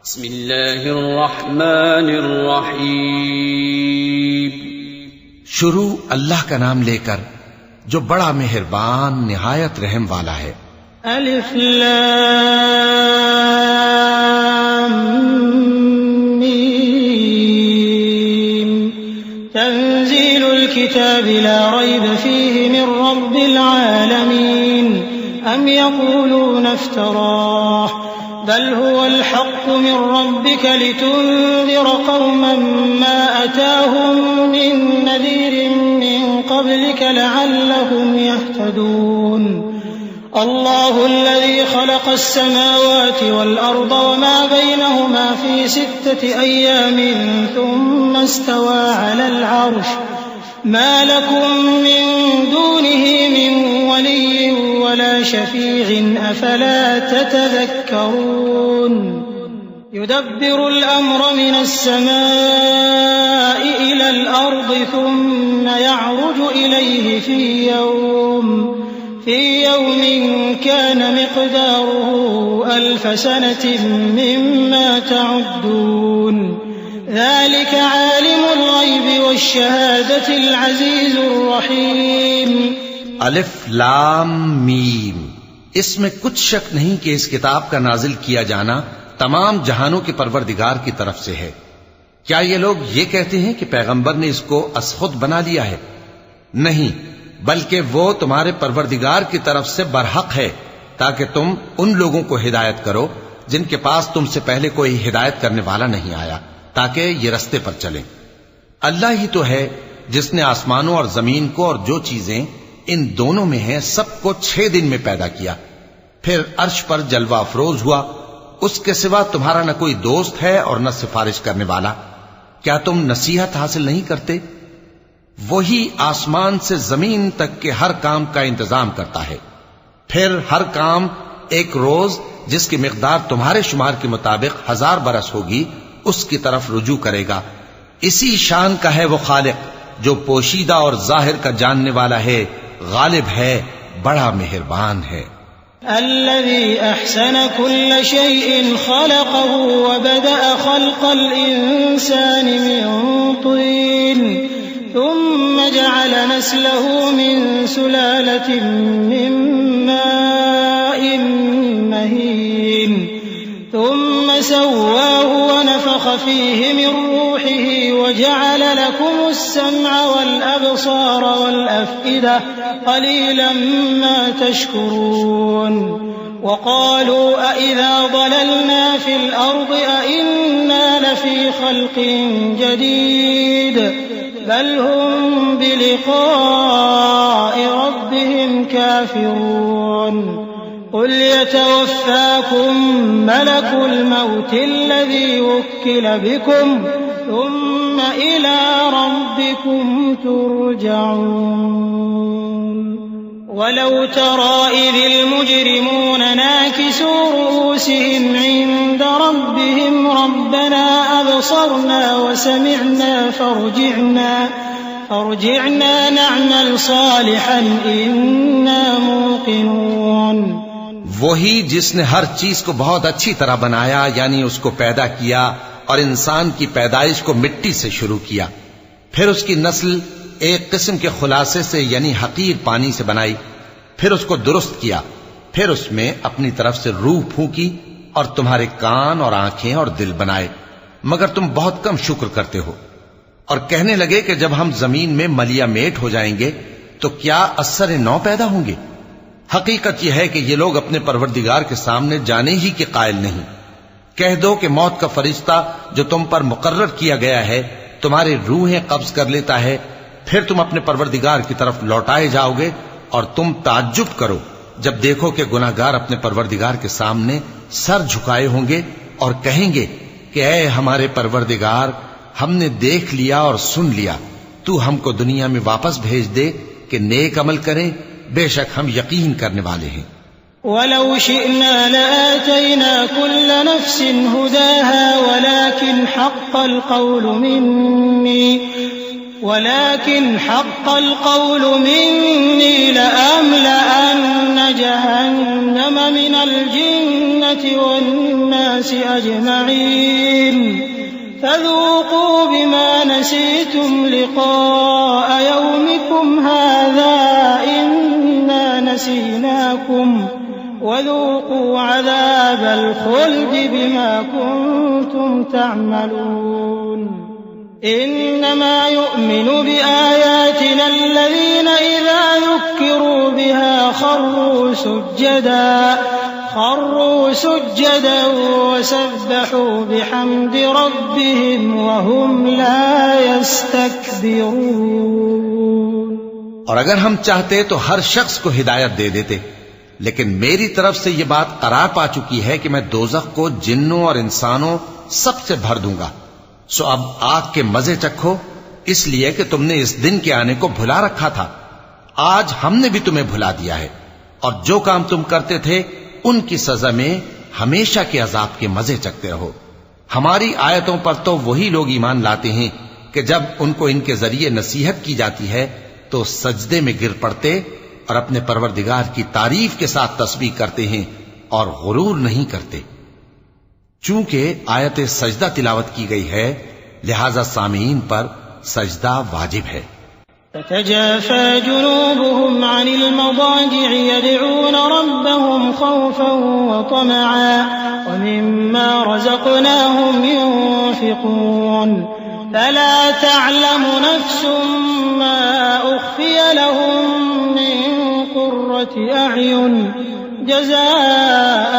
بسم اللہ الرحمن الرحیم. شروع اللہ کا نام لے کر جو بڑا مہربان نہایت رحم والا ہے. الف لام میم. تنزيل الكتاب لا ريب فيه من رب العالمين. أم يقولون افتراه بل هو الحق من ربك لتنذر قوما ما أتاهم من نذير من قبلك لعلهم يهتدون. الله الذي خلق السماوات والأرض وما بينهما في 6 أيام ثم استوى على العرش. ما لكم من دونه من ولي ولا شفيع أفلا تتذكرون. يدبر الأمر من السماء إلى الأرض ثم يعرج إليه في يوم كان مقداره 1000 سنة مما تعدون. ذلك عالم الغيب والشهادة العزيز الرحيم. الف لام میم. اس میں کچھ شک نہیں کہ اس کتاب کا نازل کیا جانا تمام جہانوں کے پروردگار کی طرف سے ہے. کیا یہ لوگ یہ کہتے ہیں کہ پیغمبر نے اس کو از خود بنا لیا ہے؟ نہیں، بلکہ وہ تمہارے پروردگار کی طرف سے برحق ہے تاکہ تم ان لوگوں کو ہدایت کرو جن کے پاس تم سے پہلے کوئی ہدایت کرنے والا نہیں آیا، تاکہ یہ رستے پر چلیں. اللہ ہی تو ہے جس نے آسمانوں اور زمین کو اور جو چیزیں ان دونوں میں ہیں سب کو 6 دن میں پیدا کیا، پھر عرش پر جلوہ افروز ہوا. اس کے سوا تمہارا نہ کوئی دوست ہے اور نہ سفارش کرنے والا. کیا تم نصیحت حاصل نہیں کرتے؟ وہی آسمان سے زمین تک کے ہر کام کا انتظام کرتا ہے، پھر ہر کام ایک روز جس کی مقدار تمہارے شمار کے مطابق 1000 برس ہوگی اس کی طرف رجوع کرے گا. اسی شان کا ہے وہ خالق جو پوشیدہ اور ظاہر کا جاننے والا ہے، غالب ہے، بڑا مہربان ہے. الذي أحسن كل شيء خلقه وبدأ خلق الإنسان من طين ثم جعل نسله من سلالة من ماء مهين ثم سواه ونفخ فيه من روحه وجعل لكم السمع والأبصار والأفئدة قليلا ما تشكرون. وقالوا أإذا ضللنا في الأرض أإنا لفي خلق جديد بل هم بلقاء ربهم كافرون. قل يتوفاكم ملك الموت الذي وكل بكم ثم إلى ربكم ترجعون. ولو ترى إذ المجرمون ناكسوا رؤوسهم عند ربهم ربنا أبصرنا وسمعنا فارجعنا نعمل صالحا إنا موقنون. وہی جس نے ہر چیز کو بہت اچھی طرح بنایا، یعنی اس کو پیدا کیا اور انسان کی پیدائش کو مٹی سے شروع کیا، پھر اس کی نسل ایک قسم کے خلاصے سے یعنی حقیر پانی سے بنائی، پھر اس کو درست کیا، پھر اس میں اپنی طرف سے روح پھونکی اور تمہارے کان اور آنکھیں اور دل بنائے، مگر تم بہت کم شکر کرتے ہو. اور کہنے لگے کہ جب ہم زمین میں ملیا میٹ ہو جائیں گے تو کیا اثر نو پیدا ہوں گے؟ حقیقت یہ ہے کہ یہ لوگ اپنے پروردگار کے سامنے جانے ہی کے قائل نہیں. کہہ دو کہ موت کا فرشتہ جو تم پر مقرر کیا گیا ہے تمہاری روحیں قبض کر لیتا ہے، پھر تم اپنے پروردگار کی طرف لوٹائے جاؤ گے، اور تم تعجب کرو جب دیکھو کہ گناہگار اپنے پروردگار کے سامنے سر جھکائے ہوں گے اور کہیں گے کہ اے ہمارے پروردگار، ہم نے دیکھ لیا اور سن لیا، تو ہم کو دنیا میں واپس بھیج دے کہ نیک عمل کریں، بے شک ہم یقین کرنے والے ہیں. ولو شئنا لآتينا كل نفس هداها ولكن حق القول مني لأملأن جهنم من الجنة الجنة والناس أجمعين فذوقوا بما نسيتم لقاء يومكم هذا إنا نسيناكم وذوقوا عذاب الخلد بما كنتم تعملون إنما يؤمن بآياتنا الذين إذا ذكروا بها خروا سجدا وسبحوا بحمد ربهم وهم لا يستكبرون۔ اور اگر ہم چاہتے تو ہر شخص کو ہدایت دے دیتے، لیکن میری طرف سے یہ بات قرار پا چکی ہے کہ میں دوزخ کو جنوں اور انسانوں سب سے بھر دوں گا، سو اب آگ کے مزے چکھو، اس لیے کہ تم نے اس دن کے آنے کو بھلا رکھا تھا۔ آج ہم نے بھی تمہیں بھلا دیا ہے، اور جو کام تم کرتے تھے ان کی سزا میں ہمیشہ کے عذاب کے مزے چکتے رہو۔ ہماری آیتوں پر تو وہی لوگ ایمان لاتے ہیں کہ جب ان کو ان کے ذریعے نصیحت کی جاتی ہے تو سجدے میں گر پڑتے اور اپنے پروردگار کی تعریف کے ساتھ تسبیح کرتے ہیں اور غرور نہیں کرتے۔ چونکہ آیت سجدہ تلاوت کی گئی ہے لہذا سامعین پر سجدہ واجب ہے۔ تتجافى جنوبهم عن المضاجع يدعون ربهم خوفا وطمعا ومما رزقناهم ينفقون فلا تعلم نفس ما أخفي لهم من قرة أعين جزاء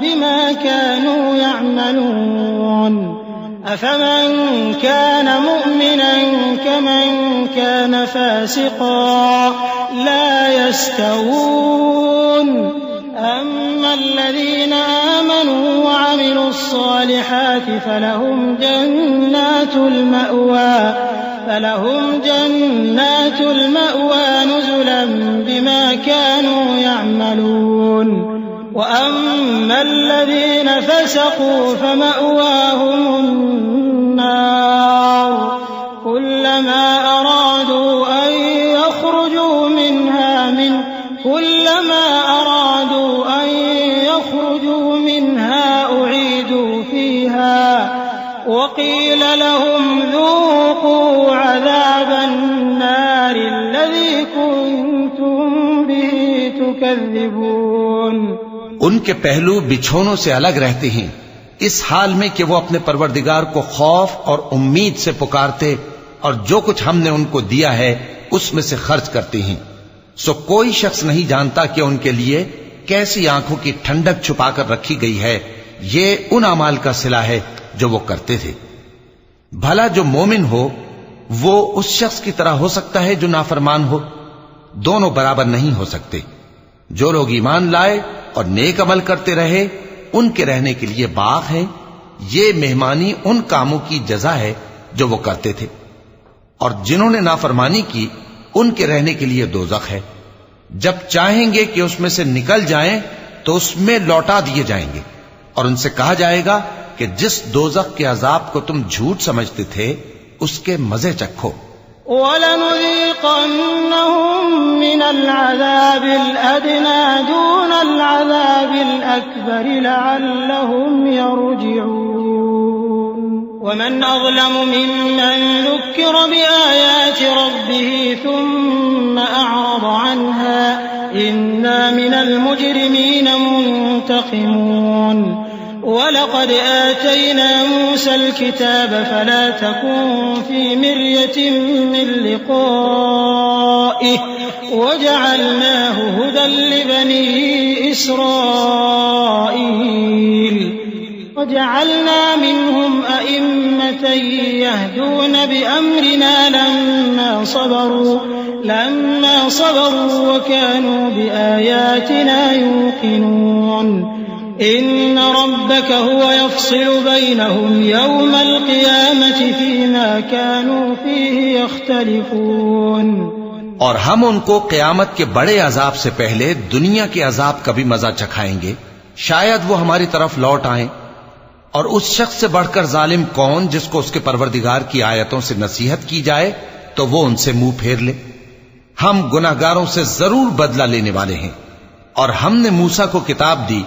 بما كانوا يعملون أفمن كان مؤمنا كمن كان فاسقا لا يستوون أما الذين آمنوا وعملوا الصالحات فلهم جنات المأوى نزلا بما كانوا يعملون وأما الذين فسقوا فمأواهم النار كلما أرادوا أن يخرجوا منها أعيدوا فيها وقيل لهم ذوقوا عذاب النار الذي كنتم به تكذبون۔ ان کے پہلو بچھونوں سے الگ رہتے ہیں اس حال میں کہ وہ اپنے پروردگار کو خوف اور امید سے پکارتے اور جو کچھ ہم نے ان کو دیا ہے اس میں سے خرچ کرتے ہیں، سو کوئی شخص نہیں جانتا کہ ان کے لیے کیسی آنکھوں کی ٹھنڈک چھپا کر رکھی گئی ہے، یہ ان اعمال کا صلہ ہے جو وہ کرتے تھے۔ بھلا جو مومن ہو وہ اس شخص کی طرح ہو سکتا ہے جو نافرمان ہو؟ دونوں برابر نہیں ہو سکتے۔ جو لوگ ایمان لائے اور نیک عمل کرتے رہے ان کے رہنے کے لیے باغ ہے، یہ مہمانی ان کاموں کی جزا ہے جو وہ کرتے تھے، اور جنہوں نے نافرمانی کی ان کے رہنے کے لیے دوزخ ہے، جب چاہیں گے کہ اس میں سے نکل جائیں تو اس میں لوٹا دیے جائیں گے، اور ان سے کہا جائے گا کہ جس دوزخ کے عذاب کو تم جھوٹ سمجھتے تھے اس کے مزے چکھو۔ وَلَنُذِيقَنَّهُم مِّنَ الْعَذَابِ الْأَدْنَىٰ دُونَ الْعَذَابِ الْأَكْبَرِ لَعَلَّهُمْ يَرْجِعُونَ وَمَنْ أَظْلَمُ مِمَّن ذُكِّرَ بِآيَاتِ رَبِّهِ ثُمَّ أَعْرَضَ عَنْهَا إِنَّا مِنَ الْمُجْرِمِينَ مُنتَقِمُونَ وَلَقَدْ آتَيْنَا مُوسَى الْكِتَابَ فَلَا تَكُن فِي مِرْيَةٍ مِّن لِّقَائِهِ وَجَعَلْنَاهُ هُدًى لِّبَنِي إِسْرَائِيلَ وَجَعَلْنَا مِنْهُمْ أَئِمَّةً يَهْدُونَ بِأَمْرِنَا لَمَّا صَبَرُوا وَكَانُوا بِآيَاتِنَا يُوقِنُونَ إن ربك هو يفصل بينهم يوم القيامة فيما كانوا فيه يختلفون۔ اور ہم ان کو قیامت کے بڑے عذاب سے پہلے دنیا کے عذاب کا بھی مزہ چکھائیں گے، شاید وہ ہماری طرف لوٹ آئیں۔ اور اس شخص سے بڑھ کر ظالم کون جس کو اس کے پروردگار کی آیتوں سے نصیحت کی جائے تو وہ ان سے منہ پھیر لے۔ ہم گناہگاروں سے ضرور بدلہ لینے والے ہیں۔ اور ہم نے موسیٰ کو کتاب دی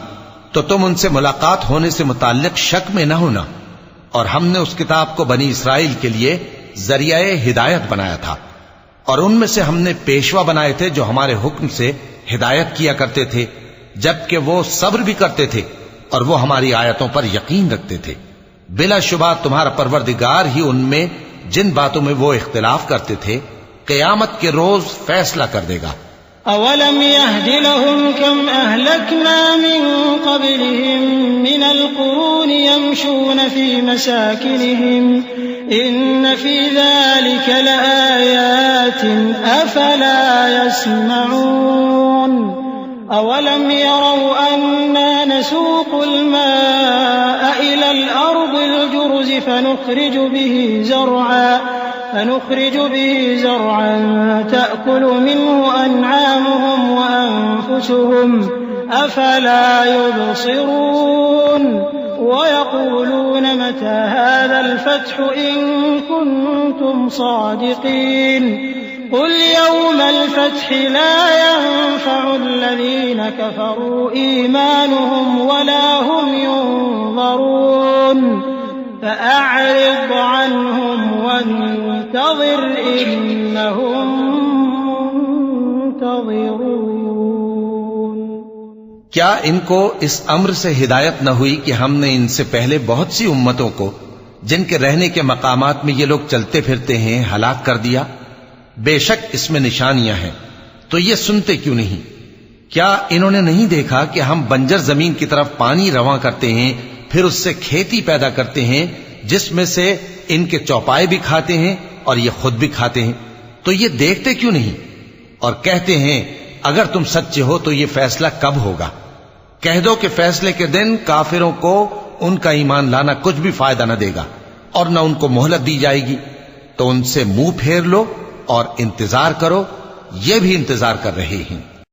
تو تم ان سے ملاقات ہونے سے متعلق شک میں نہ ہونا، اور ہم نے اس کتاب کو بنی اسرائیل کے لیے ذریعہ ہدایت بنایا تھا، اور ان میں سے ہم نے پیشوا بنائے تھے جو ہمارے حکم سے ہدایت کیا کرتے تھے، جبکہ وہ صبر بھی کرتے تھے اور وہ ہماری آیتوں پر یقین رکھتے تھے۔ بلا شبہ تمہارا پروردگار ہی ان میں جن باتوں میں وہ اختلاف کرتے تھے قیامت کے روز فیصلہ کر دے گا۔ أولم يهد لهم كم أهلكنا من قبلهم من القرون يمشون في مساكنهم إن في ذلك لآيات أفلا يسمعون أولم يروا أنا نسوق الماء إلى الأرض الجرز فنخرج به زرعا تأكل منه أنعامهم وأنفسهم أفلا يبصرون ويقولون متى هذا الفتح إن كنتم صادقين قل يوم الفتح لا ينفع الذين كفروا إيمانهم ولا هم ينظرون فأعرض عنهم وانتظر إنهم منتظرون۔ کیا ان کو اس امر سے ہدایت نہ ہوئی کہ ہم نے ان سے پہلے بہت سی امتوں کو جن کے رہنے کے مقامات میں یہ لوگ چلتے پھرتے ہیں ہلاک کر دیا؟ بے شک اس میں نشانیاں ہیں، تو یہ سنتے کیوں نہیں؟ کیا انہوں نے نہیں دیکھا کہ ہم بنجر زمین کی طرف پانی رواں کرتے ہیں، پھر اس سے کھیتی پیدا کرتے ہیں جس میں سے ان کے چوپائے بھی کھاتے ہیں اور یہ خود بھی کھاتے ہیں؟ تو یہ دیکھتے کیوں نہیں؟ اور کہتے ہیں اگر تم سچے ہو تو یہ فیصلہ کب ہوگا؟ کہہ دو کہ فیصلے کے دن کافروں کو ان کا ایمان لانا کچھ بھی فائدہ نہ دے گا اور نہ ان کو مہلت دی جائے گی، تو ان سے منہ پھیر لو اور انتظار کرو، یہ بھی انتظار کر رہے ہیں۔